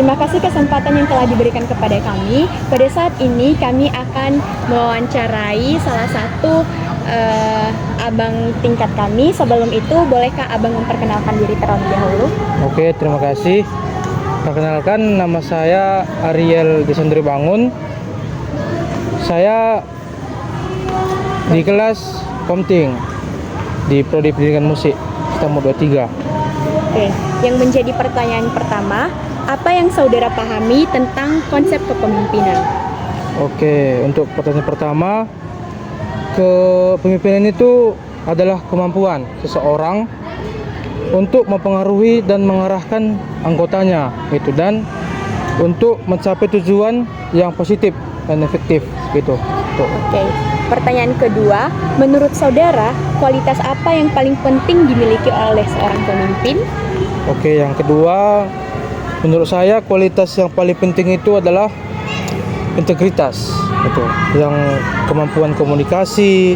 Terima kasih kesempatan yang telah diberikan kepada kami. Pada saat ini kami akan mewawancarai salah satu abang tingkat kami. Sebelum itu, bolehkah abang memperkenalkan diri terlebih dahulu? Oke, terima kasih. Perkenalkan, nama saya Ariel Desandri Bangun. Saya di kelas Komting di Prodi Pendidikan Musik tahun 23. Oke, yang menjadi pertanyaan pertama, apa yang saudara pahami tentang konsep kepemimpinan? Oke, untuk pertanyaan pertama, kepemimpinan itu adalah kemampuan seseorang untuk mempengaruhi dan mengarahkan anggotanya gitu, dan untuk mencapai tujuan yang positif dan efektif gitu. Tuh. Oke, pertanyaan kedua, menurut saudara, kualitas apa yang paling penting dimiliki oleh seorang pemimpin? Oke, yang kedua, menurut saya kualitas yang paling penting itu adalah integritas, gitu. Yang kemampuan komunikasi,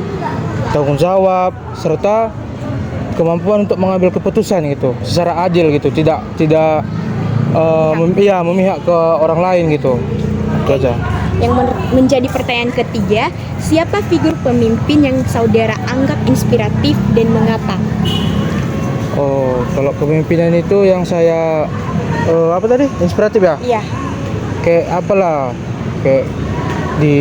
tanggung jawab, serta kemampuan untuk mengambil keputusan gitu, secara adil gitu, tidak memihak ke orang lain gitu. Itu aja. Yang menjadi pertanyaan ketiga, siapa figur pemimpin yang saudara anggap inspiratif dan mengapa? Oh, kalau kepemimpinan itu yang saya apa tadi? Inspiratif ya? Iya. Kayak apalah, kayak di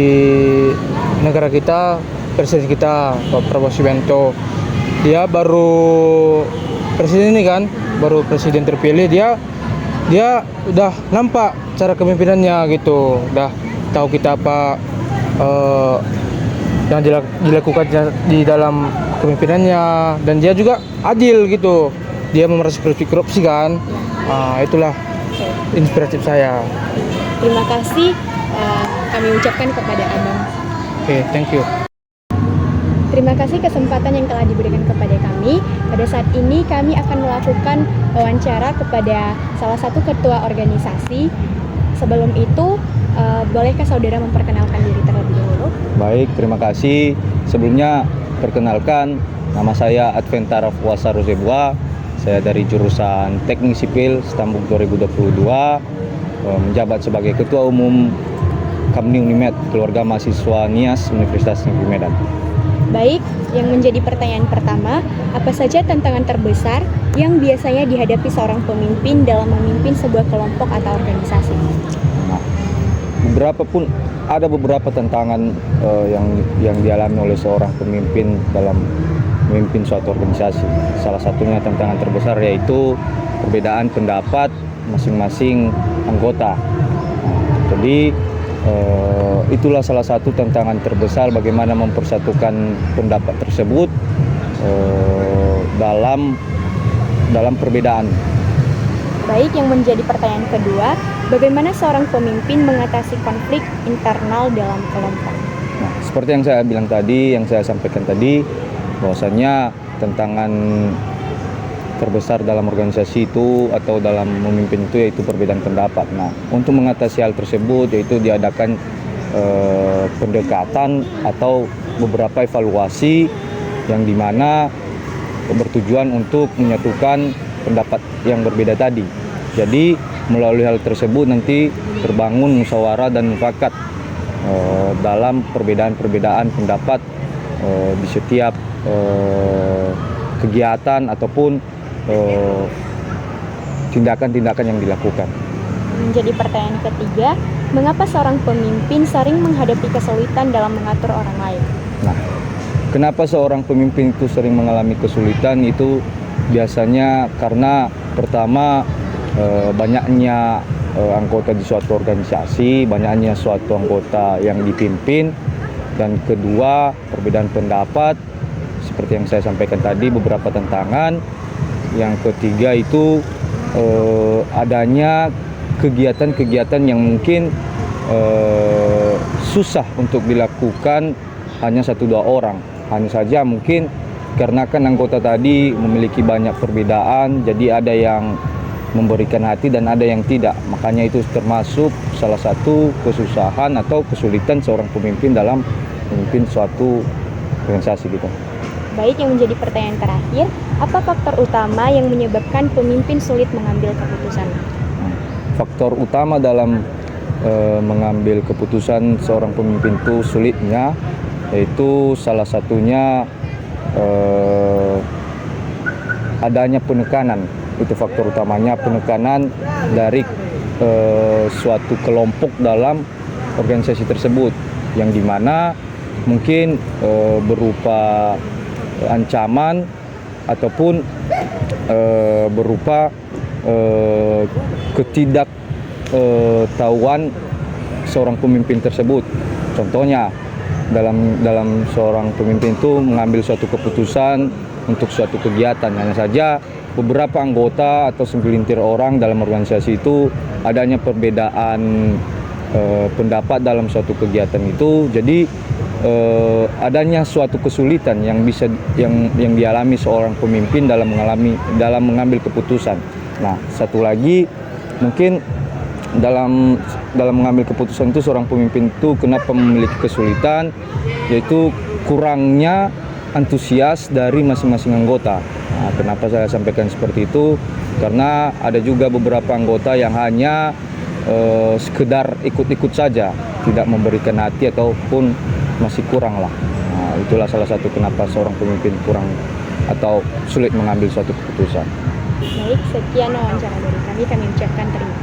negara kita, presiden kita Pak Prabowo Subianto, dia baru presiden ini kan, baru presiden terpilih, dia udah nampak cara kepemimpinannya gitu, udah tahu kita apa yang dilakukannya di dalam kepemimpinannya, dan dia juga adil gitu, dia memerangi korupsi kan. Itulah inspiratif saya. Terima kasih kami ucapkan kepada abang. Oke, thank you. Terima kasih kesempatan yang telah diberikan kepada kami. Pada saat ini kami akan melakukan wawancara kepada salah satu ketua organisasi. Sebelum itu, bolehkah saudara memperkenalkan diri terlebih dahulu? Baik, terima kasih. Sebelumnya, perkenalkan, nama saya Adventara Fuasa Rozebua. Saya dari jurusan Teknik Sipil Stambuk 2022, menjabat sebagai Ketua Umum Kamni Unimed Keluarga Mahasiswa NIAS Universitas Negeri Medan. Baik, yang menjadi pertanyaan pertama, apa saja tantangan terbesar yang biasanya dihadapi seorang pemimpin dalam memimpin sebuah kelompok atau organisasi? Nah, ada beberapa tantangan yang dialami oleh seorang pemimpin dalam memimpin suatu organisasi. Salah satunya tantangan terbesar yaitu perbedaan pendapat masing-masing anggota. Nah, itulah salah satu tantangan terbesar, bagaimana mempersatukan pendapat tersebut dalam perbedaan. Baik, yang menjadi pertanyaan kedua, bagaimana seorang pemimpin mengatasi konflik internal dalam kelompok? Nah, seperti yang saya bilang tadi, yang saya sampaikan tadi, bahwasanya tantangan terbesar dalam organisasi itu atau dalam memimpin itu yaitu perbedaan pendapat. Nah, untuk mengatasi hal tersebut yaitu diadakan pendekatan atau beberapa evaluasi yang dimana bertujuan untuk menyatukan pendapat yang berbeda tadi. Jadi melalui hal tersebut nanti terbangun musyawarah dan mufakat dalam perbedaan-perbedaan pendapat di setiap kegiatan ataupun tindakan-tindakan yang dilakukan. Menjadi pertanyaan ketiga, mengapa seorang pemimpin sering menghadapi kesulitan dalam mengatur orang lain? Nah, kenapa seorang pemimpin itu sering mengalami kesulitan itu biasanya karena pertama banyaknya anggota di suatu organisasi, banyaknya suatu anggota yang dipimpin, dan kedua perbedaan pendapat seperti yang saya sampaikan tadi, beberapa tantangan. Yang ketiga itu adanya kegiatan-kegiatan yang mungkin susah untuk dilakukan hanya 1-2 orang. Hanya saja mungkin karena kan anggota tadi memiliki banyak perbedaan, jadi ada yang memberikan hati dan ada yang tidak. Makanya itu termasuk salah satu kesusahan atau kesulitan seorang pemimpin dalam memimpin suatu organisasi gitu. Baik, yang menjadi pertanyaan terakhir, apa faktor utama yang menyebabkan pemimpin sulit mengambil keputusan? faktor utama dalam mengambil keputusan seorang pemimpin itu sulitnya, yaitu salah satunya adanya penekanan. Itu faktor utamanya, penekanan dari suatu kelompok dalam organisasi tersebut, yang dimana mungkin berupa ancaman ataupun berupa ketidaktahuan seorang pemimpin tersebut. Contohnya dalam seorang pemimpin itu mengambil suatu keputusan untuk suatu kegiatan, hanya saja beberapa anggota atau segelintir orang dalam organisasi itu adanya perbedaan pendapat dalam suatu kegiatan itu, jadi adanya suatu kesulitan yang dialami seorang pemimpin dalam mengambil keputusan. Nah, satu lagi mungkin dalam mengambil keputusan itu seorang pemimpin itu kenapa memiliki kesulitan, yaitu kurangnya antusias dari masing-masing anggota. Nah, kenapa saya sampaikan seperti itu? Karena ada juga beberapa anggota yang hanya sekedar ikut-ikut saja, tidak memberikan hati ataupun masih kurang lah. Nah, itulah salah satu kenapa seorang pemimpin kurang atau sulit mengambil suatu keputusan. Baik, sekian wawancara dari kami ucapkan terima kasih.